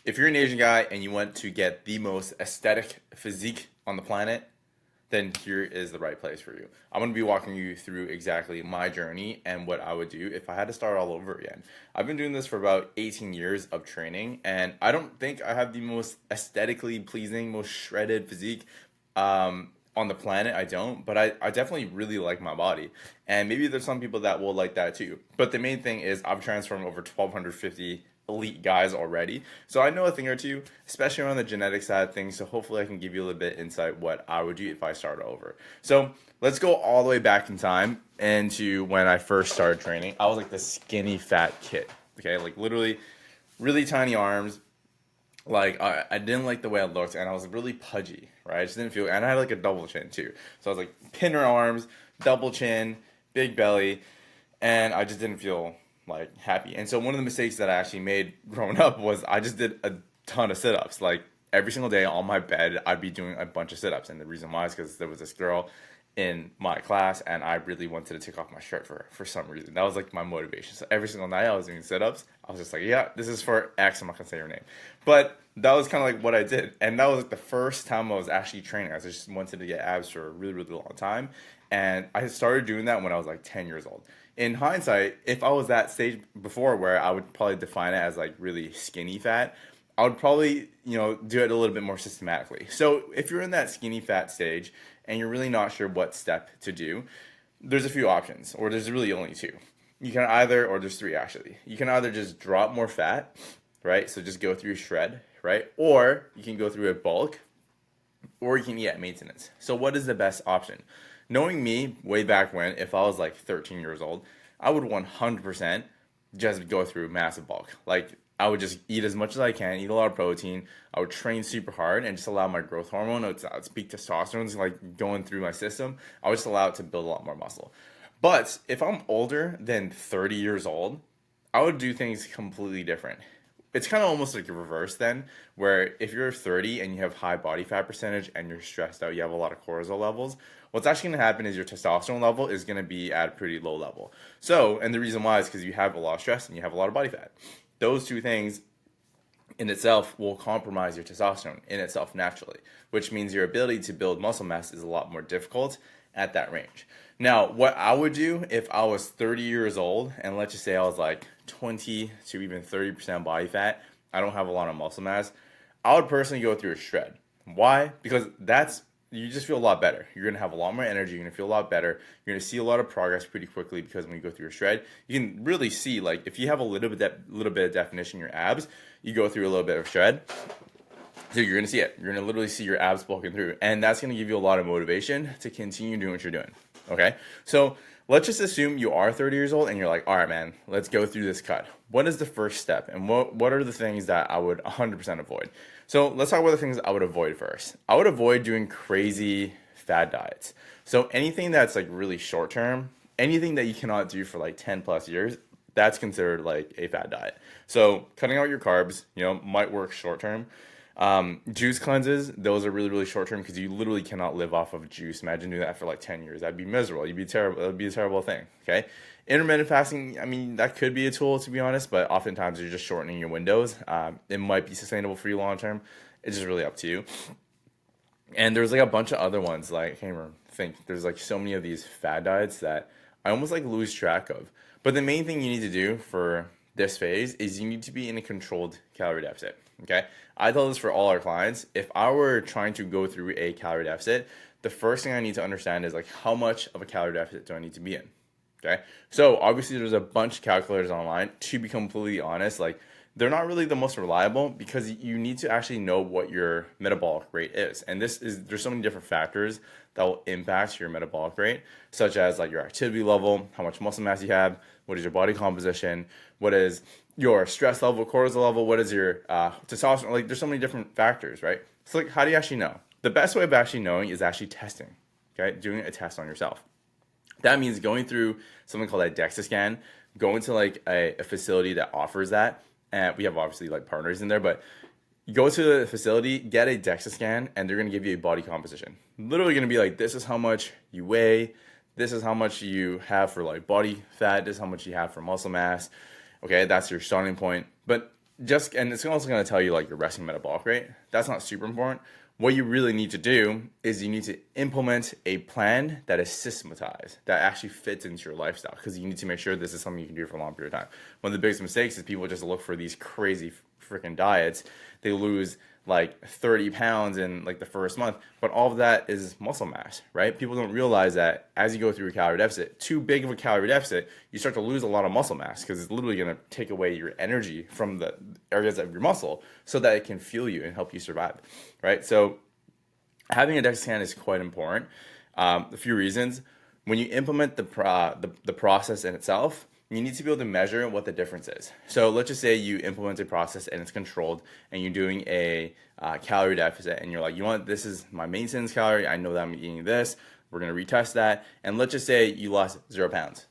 if you're an Asian guy and you want to get the most aesthetic physique on the planet, then here is the right place for you. I'm going to be walking you through exactly my journey and what I would do if I had to start all over again. I've been doing this for about 18 years of training, and I don't think I have the most aesthetically pleasing, most shredded physique on the planet. I don't, but I definitely really like my body. And maybe there's some people that will like that too. But the main thing is I've transformed over 1,250 elite guys already. So I know a thing or two, especially on the genetic side of things. So hopefully I can give you a little bit of insight what I would do if I started over. So let's go all the way back in time into when I first started training. I was like the skinny fat kid. Okay, like literally really tiny arms. Like I didn't like the way I looked, and I was really pudgy, right? I just didn't feel, and I had like a double chin too. So I was like pinner arms, double chin, big belly, and I just didn't feel like happy. And so one of the mistakes that I actually made growing up was I just did a ton of sit-ups. Like every single day on my bed, I'd be doing a bunch of sit-ups. And the reason why is because there was this girl in my class and I really wanted to take off my shirt for some reason. That was like my motivation. So every single night I was doing sit-ups. I was just like, yeah, this is for X. I'm not gonna say her name. But that was kind of like what I did. And that was like the first time I was actually training. I just wanted to get abs for a really, really long time. And I started doing that when I was like 10 years old. In hindsight, if I was that stage before where I would probably define it as like really skinny fat, I would probably, do it a little bit more systematically. So if you're in that skinny fat stage and you're really not sure what step to do, there's a few options, or there's really only two. You can either, or there's three actually. You can either just drop more fat, right? So just go through shred, right? Or you can go through a bulk, or you can eat at maintenance. So what is the best option? Knowing me way back when, if I was like 13 years old, I would 100% just go through massive bulk. Like I would just eat as much as I can, eat a lot of protein. I would train super hard and just allow my growth hormone, its peak testosterone, like going through my system. I would just allow it to build a lot more muscle. But if I'm older than 30 years old, I would do things completely different. It's kind of almost like a reverse then, where if you're 30 and you have high body fat percentage and you're stressed out, you have a lot of cortisol levels, what's actually going to happen is your testosterone level is going to be at a pretty low level. So, and the reason why is because you have a lot of stress and you have a lot of body fat. Those two things in itself will compromise your testosterone in itself naturally, which means your ability to build muscle mass is a lot more difficult at that range. Now, what I would do if I was 30 years old and let's just say I was like 20 to even 30% body fat, I don't have a lot of muscle mass, I would personally go through a shred. Why? Because you just feel a lot better. You're gonna have a lot more energy. You're gonna feel a lot better. You're gonna see a lot of progress pretty quickly because when you go through a shred, you can really see like if you have a little bit of definition in your abs, you go through a little bit of shred. So you're gonna see it. You're gonna literally see your abs bulking through, and that's gonna give you a lot of motivation to continue doing what you're doing. Okay, so let's just assume you are 30 years old and you're like, all right, man, let's go through this cut. What is the first step, and what are the things that I would 100% avoid? So let's talk about the things I would avoid first. I would avoid doing crazy fad diets. So anything that's like really short term, anything that you cannot do for like 10 plus years, that's considered like a fad diet. So cutting out your carbs, might work short term. Juice cleanses, those are really, really short term because you literally cannot live off of juice. Imagine doing that for like 10 years. That'd be miserable. You'd be terrible. That'd be a terrible thing. Okay. Intermittent fasting, I mean, that could be a tool to be honest, but oftentimes you're just shortening your windows. It might be sustainable for you long term. It's just really up to you. And there's like a bunch of other ones. Like, I can't even think. There's like so many of these fad diets that I almost like lose track of. But the main thing you need to do for this phase is you need to be in a controlled calorie deficit. Okay. I tell this for all our clients. If I were trying to go through a calorie deficit, the first thing I need to understand is like how much of a calorie deficit do I need to be in? Okay. So obviously there's a bunch of calculators online. To be completely honest, like they're not really the most reliable because you need to actually know what your metabolic rate is. And there's so many different factors that will impact your metabolic rate, such as like your activity level, how much muscle mass you have, what is your body composition, what is your stress level, cortisol level, what is your testosterone. Like there's so many different factors, right? So like how do you actually know? The best way of actually knowing is actually testing, okay? Doing a test on yourself. That means going through something called a DEXA scan, going to like a facility that offers that. And we have obviously like partners in there, but you go to the facility, get a DEXA scan, and they're going to give you a body composition. Literally going to be like, this is how much you weigh. This is how much you have for like body fat. This is how much you have for muscle mass. Okay, that's your starting point. But just, and it's also going to tell you like your resting metabolic rate. That's not super important. What you really need to do is you need to implement a plan that is systematized, that actually fits into your lifestyle, because you need to make sure this is something you can do for a long period of time. One of the biggest mistakes is people just look for these crazy freaking diets. They lose like 30 pounds in like the first month, but all of that is muscle mass, right? People don't realize that as you go through a calorie deficit, too big of a calorie deficit, you start to lose a lot of muscle mass, because it's literally going to take away your energy from the areas of your muscle so that it can fuel you and help you survive, right? So having a DEXA scan is quite important. A few reasons. When you implement the process in itself, you need to be able to measure what the difference is. So let's just say you implement a process and it's controlled, and you're doing a calorie deficit, and you're like, you know what, this is my maintenance calorie. I know that I'm eating this. We're going to retest that. And let's just say you lost 0 pounds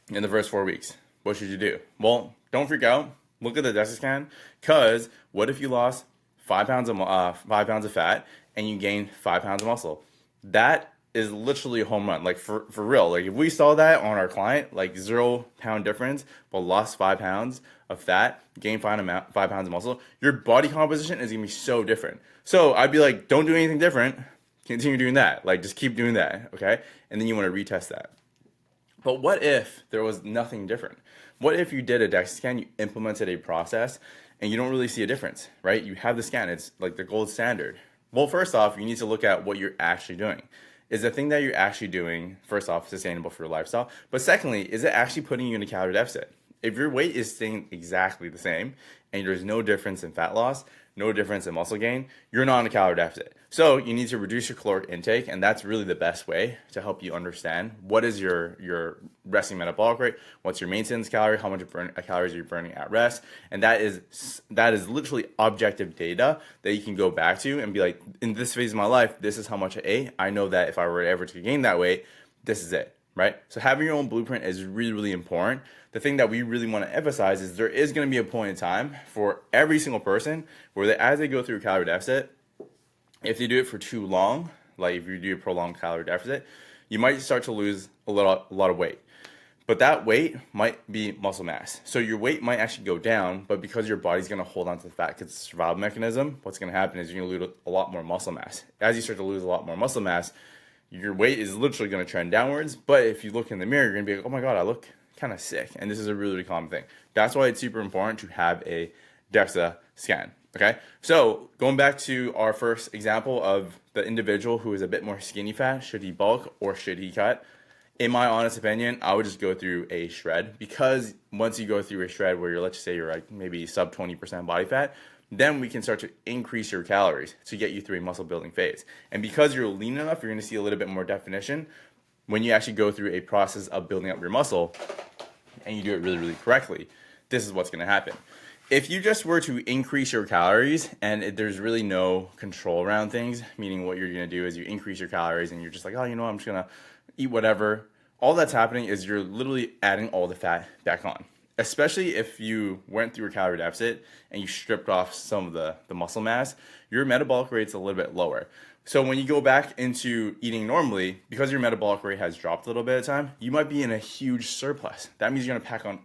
in the first 4 weeks. What should you do? Well, don't freak out. Look at the DEXA scan, because what if you lost 5 pounds of fat and you gained 5 pounds of muscle? That is literally a home run. Like for real. Like if we saw that on our client, like 0 pound difference, but lost 5 pounds of fat, gained 5 pounds of muscle, your body composition is gonna be so different. So I'd be like, don't do anything different. Continue doing that. Like just keep doing that, okay? And then you want to retest that. But what if there was nothing different? What if you did a DEXA scan, you implemented a process, and you don't really see a difference, right? You have the scan, it's like the gold standard. Well, first off, you need to look at what you're actually doing. Is the thing that you're actually doing, first off, sustainable for your lifestyle? But secondly, is it actually putting you in a calorie deficit? If your weight is staying exactly the same and there's no difference in fat loss, no difference in muscle gain, you're not in a calorie deficit. So you need to reduce your caloric intake, and that's really the best way to help you understand what is your resting metabolic rate, what's your maintenance calorie, how much calories are you burning at rest, and that is literally objective data that you can go back to and be like, in this phase of my life, this is how much I ate. I know that if I were ever to gain that weight, this is it, right? So having your own blueprint is really, really important. The thing that we really want to emphasize is there is going to be a point in time for every single person where as they go through a calorie deficit, if they do it for too long, like if you do a prolonged calorie deficit, you might start to lose a lot of weight. But that weight might be muscle mass. So your weight might actually go down, but because your body's going to hold on to the fat because it's a survival mechanism, what's going to happen is you're going to lose a lot more muscle mass. As you start to lose a lot more muscle mass, your weight is literally going to trend downwards. But if you look in the mirror, you're going to be like, oh my God, I look kind of sick. And this is a really, really common thing. That's why it's super important to have a DEXA scan. Okay, so going back to our first example of the individual who is a bit more skinny fat, should he bulk or should he cut? In my honest opinion, I would just go through a shred, because once you go through a shred where let's just say you're like maybe sub 20% body fat, then we can start to increase your calories to get you through a muscle building phase. And because you're lean enough, you're going to see a little bit more definition when you actually go through a process of building up your muscle and you do it really, really correctly. This is what's going to happen. If you just were to increase your calories and there's really no control around things, meaning what you're going to do is you increase your calories and you're just like, oh, you know, I'm just going to eat whatever. All that's happening is you're literally adding all the fat back on, especially if you went through a calorie deficit and you stripped off some of the muscle mass, your metabolic rate's a little bit lower. So when you go back into eating normally, because your metabolic rate has dropped a little bit of time, you might be in a huge surplus. That means you're going to pack on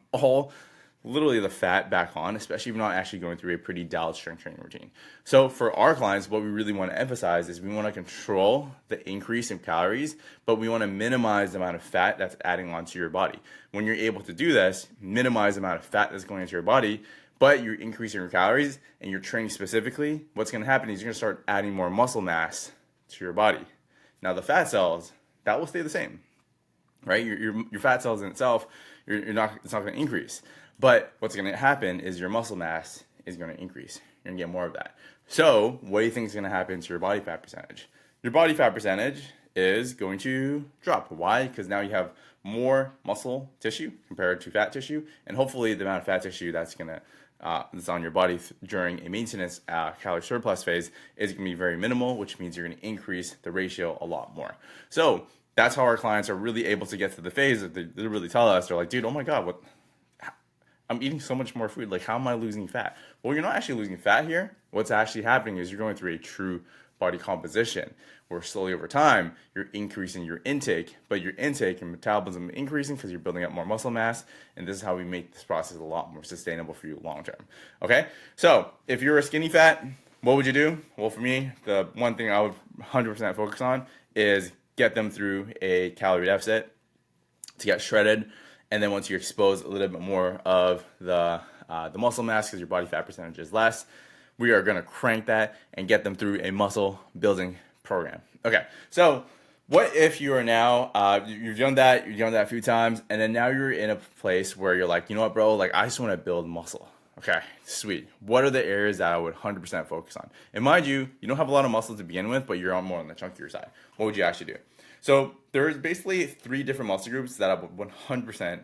literally the fat back on, especially if you're not actually going through a pretty dialed strength training routine. So for our clients, what we really want to emphasize is we want to control the increase in calories, but we want to minimize the amount of fat that's adding onto your body. When you're able to do this, minimize the amount of fat that's going into your body, but you're increasing your calories and you're training specifically, what's going to happen is you're going to start adding more muscle mass to your body. Now the fat cells, that will stay the same, right? Your fat cells in itself, it's not going to increase. But what's going to happen is your muscle mass is going to increase. You're going to get more of that. So what do you think is going to happen to your body fat percentage? Your body fat percentage is going to drop. Why? Because now you have more muscle tissue compared to fat tissue, and hopefully the amount of fat tissue that's on your body during a maintenance calorie surplus phase is going to be very minimal, which means you're going to increase the ratio a lot more. So that's how our clients are really able to get to the phase that they really tell us. They're like, dude, oh my God, I'm eating so much more food. Like, how am I losing fat? Well, you're not actually losing fat here. What's actually happening is you're going through a true body composition, where slowly over time, you're increasing your intake, but your intake and metabolism increasing because you're building up more muscle mass. And this is how we make this process a lot more sustainable for you long term. Okay? So if you're a skinny fat, what would you do? Well, for me, the one thing I would 100% focus on is get them through a calorie deficit to get shredded. And then once you expose a little bit more of the muscle mass because your body fat percentage is less, we are going to crank that and get them through a muscle building program. Okay, so what if you are now, you've done that a few times, and then now you're in a place where you're like, you know what, bro, like I just want to build muscle. Okay, sweet. What are the areas that I would 100% focus on? And mind you, you don't have a lot of muscle to begin with, but you're on more on the chunkier side. What would you actually do? So there's basically 3 different muscle groups that I would 100%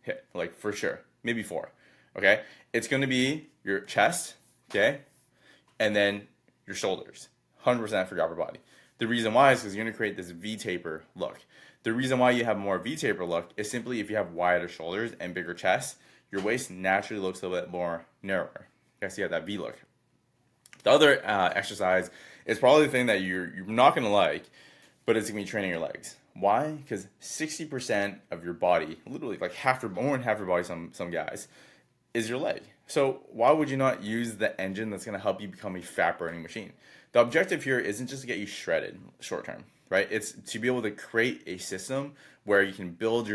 hit, like for sure, maybe 4. Okay, it's going to be your chest, okay, and then your shoulders, 100% for your upper body. The reason why is because you're going to create this V-taper look. The reason why you have more V-taper look is simply if you have wider shoulders and bigger chest, your waist naturally looks a little bit more narrower. Okay, so you have that V look. The other exercise is probably the thing that you're not going to like, but it's going to be training your legs. Why? Because 60% of your body, literally like more than half your body, some guys, is your leg. So why would you not use the engine that's going to help you become a fat burning machine? The objective here isn't just to get you shredded short term, right? It's to be able to create a system where you can build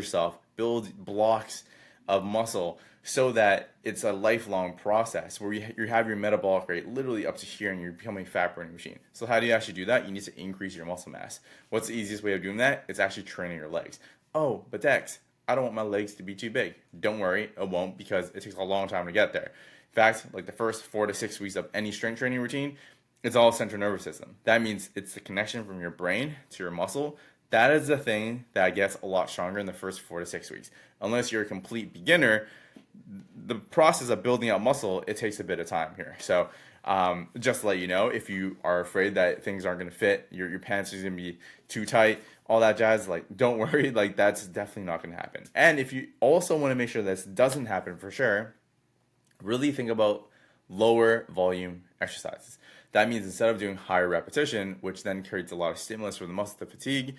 blocks of muscle so that it's a lifelong process where you have your metabolic rate literally up to here and you're becoming a fat burning machine. So how do you actually do that? You need to increase your muscle mass. What's the easiest way of doing that? It's actually training your legs. Oh, but Dex, I don't want my legs to be too big. Don't worry, it won't, because it takes a long time to get there. In fact, like the first 4 to 6 weeks of any strength training routine, it's all central nervous system. That means it's the connection from your brain to your muscle. That is the thing that gets a lot stronger in the first 4 to 6 weeks. Unless you're a complete beginner, the process of building out muscle, it takes a bit of time here. So just to let you know, if you are afraid that things aren't going to fit, your pants are going to be too tight, all that jazz, like don't worry, like that's definitely not going to happen. And if you also want to make sure this doesn't happen for sure, really think about lower volume exercises. That means instead of doing higher repetition, which then creates a lot of stimulus for the muscle to fatigue,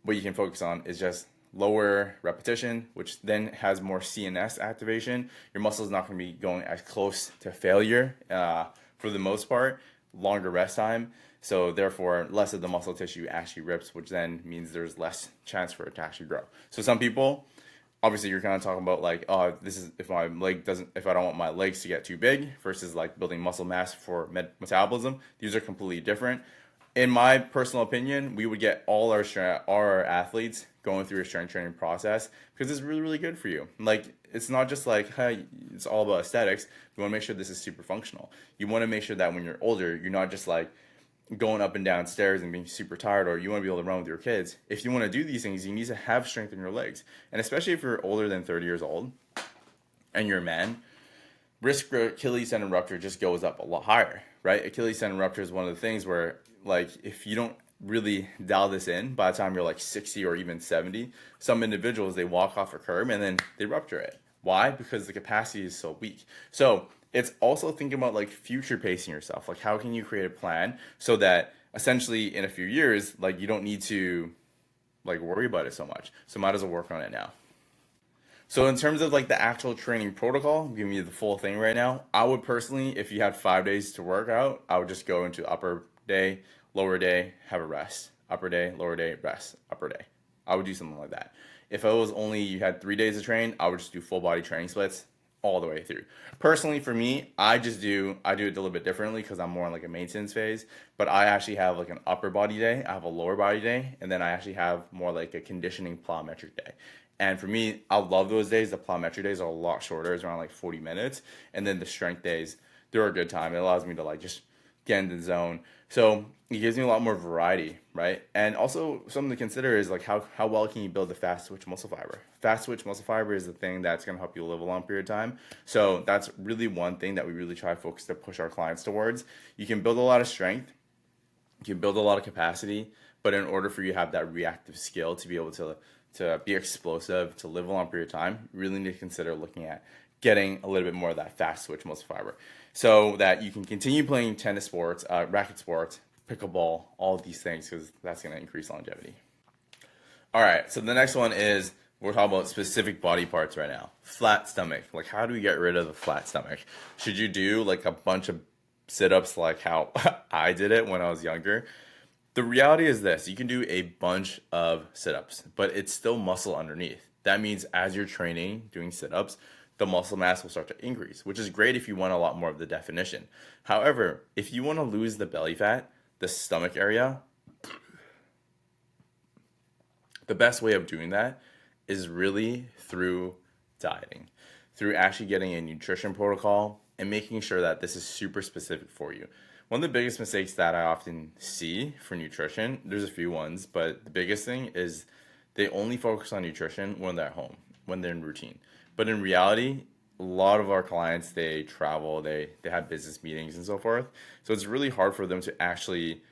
what you can focus on is just lower repetition, which then has more CNS activation. Your muscle is not going to be going as close to failure for the most part, longer rest time. So therefore, less of the muscle tissue actually rips, which then means there's less chance for it to actually grow. So some people, obviously you're kind of talking about like, oh, this is if I don't want my legs to get too big versus like building muscle mass for metabolism. These are completely different. In my personal opinion, we would get all our athletes going through a strength training process because it's really, really good for you. Like, it's not just like, hey, it's all about aesthetics. You want to make sure this is super functional. You want to make sure that when you're older, you're not just like going up and down stairs and being super tired, or you want to be able to run with your kids. If you want to do these things, you need to have strength in your legs. And especially if you're older than 30 years old and you're a man, risk for Achilles tendon rupture just goes up a lot higher, right? Achilles tendon rupture is one of the things where, like, if you don't really dial this in by the time you're like 60 or even 70, some individuals, they walk off a curb and then they rupture it. Why? Because the capacity is so weak. So it's also thinking about like future pacing yourself. Like, how can you create a plan so that essentially in a few years, like, you don't need to like worry about it so much. So might as well work on it now. So in terms of like the actual training protocol, I'm giving you the full thing right now. I would personally, if you had 5 days to work out, I would just go into upper day, lower day, have a rest. Upper day, lower day, rest. Upper day. I would do something like that. If it was only you had 3 days to train, I would just do full body training splits all the way through. Personally, for me, I do it a little bit differently because I'm more in like a maintenance phase. But I actually have like an upper body day, I have a lower body day, and then I actually have more like a conditioning plyometric day. And for me, I love those days. The plyometric days are a lot shorter. It's around like 40 minutes. And then the strength days, they're a good time. It allows me to like just get in the zone. So it gives me a lot more variety, right? And also something to consider is like how well can you build the fast twitch muscle fiber? Fast twitch muscle fiber is the thing that's going to help you live a long period of time. So that's really one thing that we really try to focus to push our clients towards. You can build a lot of strength. You can build a lot of capacity. But in order for you to have that reactive skill to be able to be explosive, to live a long period of time, you really need to consider looking at getting a little bit more of that fast twitch muscle fiber so that you can continue playing tennis sports, racket sports, pickleball, all of these things, because that's going to increase longevity. All right, so the next one is we're talking about specific body parts right now. Flat stomach. Like, how do we get rid of the flat stomach? Should you do like a bunch of sit ups like how I did it when I was younger? The reality is this: you can do a bunch of sit ups, but it's still muscle underneath. That means as you're training, doing sit ups, the muscle mass will start to increase, which is great if you want a lot more of the definition. However, if you want to lose the belly fat, the stomach area, the best way of doing that is really through dieting, through actually getting a nutrition protocol and making sure that this is super specific for you. One of the biggest mistakes that I often see for nutrition, there's a few ones, but the biggest thing is they only focus on nutrition when they're at home, when they're in routine. But in reality, a lot of our clients, they travel, they have business meetings and so forth. So it's really hard for them to actually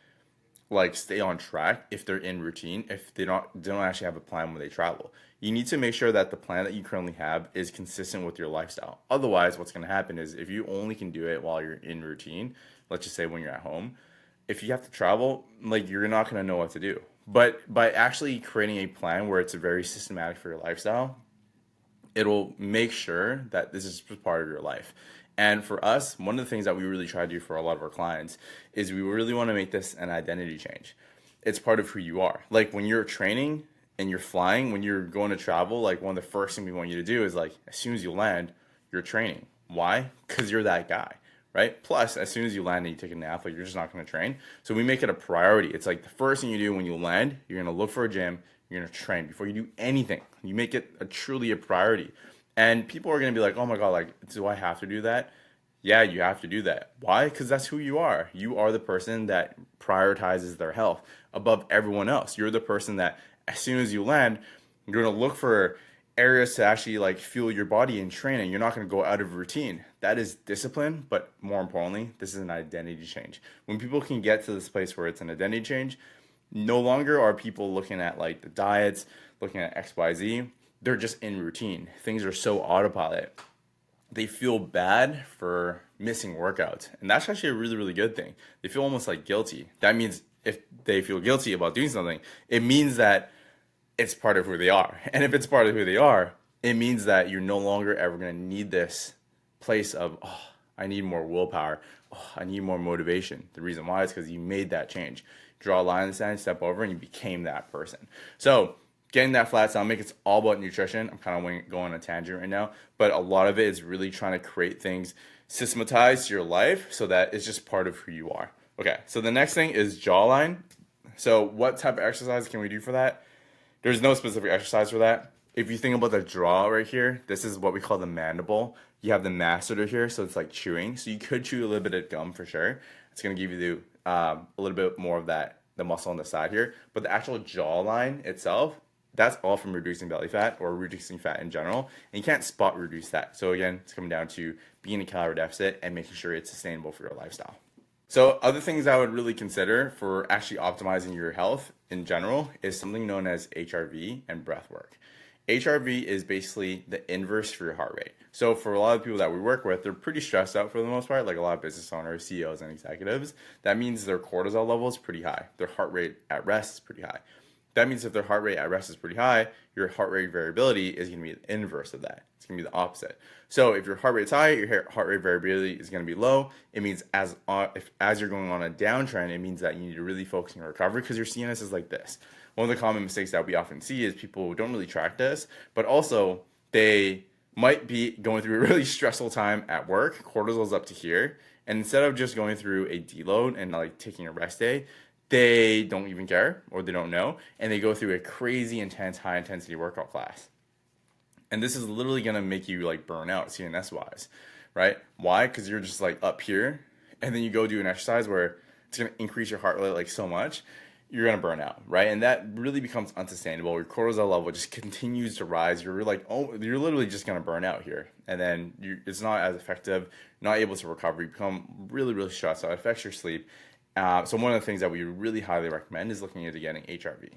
like stay on track if they're in routine, if they don't actually have a plan when they travel. You need to make sure that the plan that you currently have is consistent with your lifestyle. Otherwise, what's going to happen is if you only can do it while you're in routine, let's just say when you're at home, if you have to travel, like you're not going to know what to do. But by actually creating a plan where it's very systematic for your lifestyle, it'll make sure that this is part of your life. And for us, one of the things that we really try to do for a lot of our clients is we really want to make this an identity change. It's part of who you are. Like when you're training and you're flying, when you're going to travel, like one of the first things we want you to do is like as soon as you land, you're training. Why? Because you're that guy, right? Plus, as soon as you land and you take a nap, like you're just not going to train. So we make it a priority. It's like the first thing you do when you land, you're going to look for a gym, you're going to train before you do anything. You make it truly a priority. And people are going to be like, oh my God, like, do I have to do that? Yeah, you have to do that. Why? Because that's who you are. You are the person that prioritizes their health above everyone else. You're the person that as soon as you land, you're going to look for areas to actually like fuel your body in training. You're not going to go out of routine. That is discipline, but more importantly, this is an identity change. When people can get to this place where it's an identity change, no longer are people looking at like the diets, looking at XYZ. They're just in routine. Things are so autopilot. They feel bad for missing workouts. And that's actually a really, really good thing. They feel almost like guilty. That means if they feel guilty about doing something, it means that it's part of who they are. And if it's part of who they are, it means that you're no longer ever going to need this place of, oh, I need more willpower. Oh, I need more motivation. The reason why is because you made that change. Draw a line in the sand, step over, and you became that person. So getting that flat stomach, it's all about nutrition. I'm kind of going on a tangent right now, but a lot of it is really trying to create things systematized to your life so that it's just part of who you are. Okay, so the next thing is jawline. So what type of exercise can we do for that? There's no specific exercise for that. If you think about the jaw right here, this is what we call the mandible. You have the masseter here, so it's like chewing. So you could chew a little bit of gum for sure. It's going to give you a little bit more of that, the muscle on the side here. But the actual jawline itself, that's all from reducing belly fat or reducing fat in general. And you can't spot reduce that. So again, it's coming down to being in a calorie deficit and making sure it's sustainable for your lifestyle. So other things I would really consider for actually optimizing your health in general is something known as HRV and breath work. HRV is basically the inverse for your heart rate. So for a lot of people that we work with, they're pretty stressed out for the most part, like a lot of business owners, CEOs, and executives. That means their cortisol level is pretty high. Their heart rate at rest is pretty high. That means if their heart rate at rest is pretty high, your heart rate variability is going to be the inverse of that. It's going to be the opposite. So if your heart rate's high, your heart rate variability is going to be low. It means as you're going on a downtrend, it means that you need to really focus on your recovery because your CNS is like this. One of the common mistakes that we often see is people who don't really track this, but also they might be going through a really stressful time at work. Cortisol's up to here. And instead of just going through a deload and like taking a rest day, they don't even care or they don't know, and they go through a crazy intense, high intensity workout class. And this is literally going to make you like burn out CNS wise, right? Why? Because you're just like up here, and then you go do an exercise where it's going to increase your heart rate like so much, you're going to burn out, right? And that really becomes unsustainable. Your cortisol level just continues to rise. You're like, oh, you're literally just going to burn out here. And then it's not as effective, not able to recover. You become really, really stressed out. It affects your sleep. So one of the things that we really highly recommend is looking into getting HRV.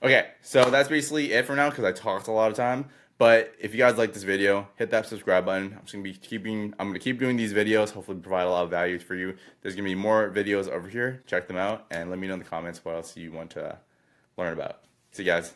Okay, so that's basically it for now because I talked a lot of time. But if you guys like this video, hit that subscribe button. I'm gonna keep doing these videos, hopefully provide a lot of value for you. There's gonna be more videos over here. Check them out and let me know in the comments what else you want to learn about. See you guys.